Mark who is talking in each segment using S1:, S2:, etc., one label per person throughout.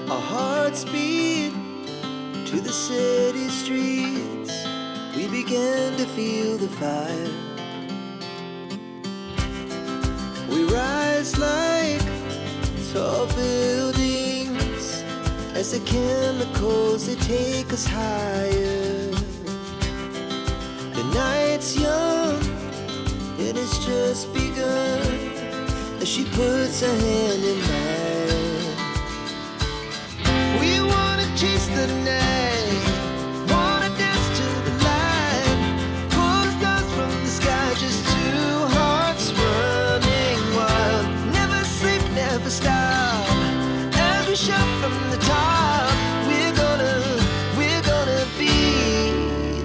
S1: Our hearts beat to the city streets. We began to feel the fire. We rise like tall buildings as the chemicals, they take us higher. The night's young and it's just begun as she puts her hand in mine. We wanna chase the night, wanna dance to the light, pull stars from the sky, just two hearts running wild. Never sleep, never stop, as we shout from the top. We're gonna be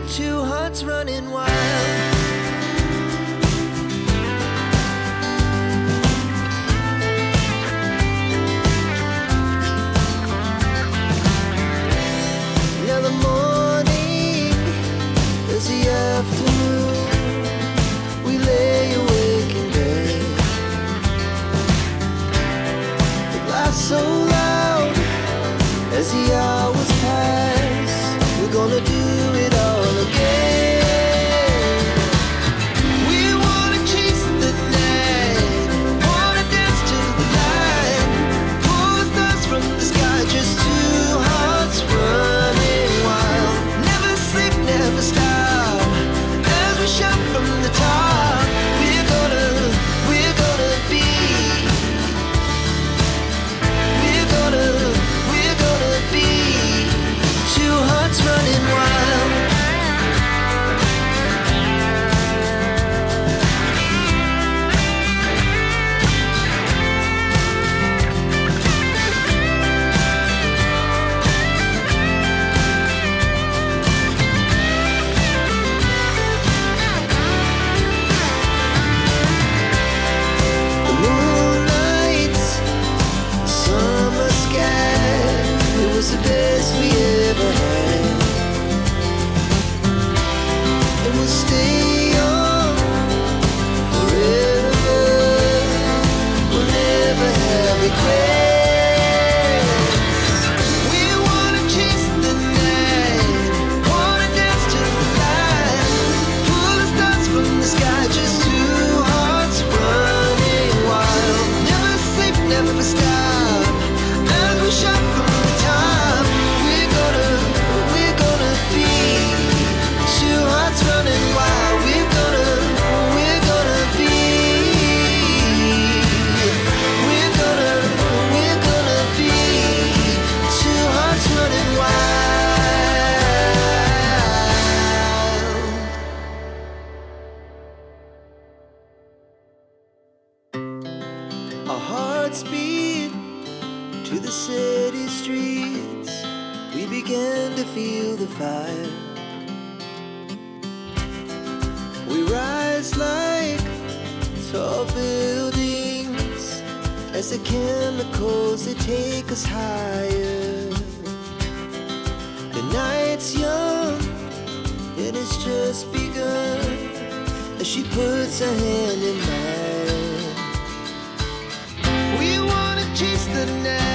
S1: two hearts running wild. Now the morning is the afternoon. We lay awake in bed. The laughs so loud as the hours pass. We're gonna do it all again. We wanna chase the night, wanna dance to the light, pull stars from the sky, just two hearts running wild. Never sleep, never stop, as we shout from the top. We're gonna be, we're gonna be two hearts running wild. The moonlight, summer sky, it was the best we ever had. And we'll stay on forever. We'll never have regrets. We wanna chase the night, wanna dance to the light, pull the stars from the sky, just two hearts running wild. Never sleep, never stop, as we shout from the top. We're gonna be two hearts running wild. We're gonna be, we're gonna be two hearts running wild. Our hearts beat to the city streets. We began to feel the fire. We rise like tall buildings as the chemicals, they take us higher. The night's young and it's just begun as she puts her hand in mine. We wanna chase the night,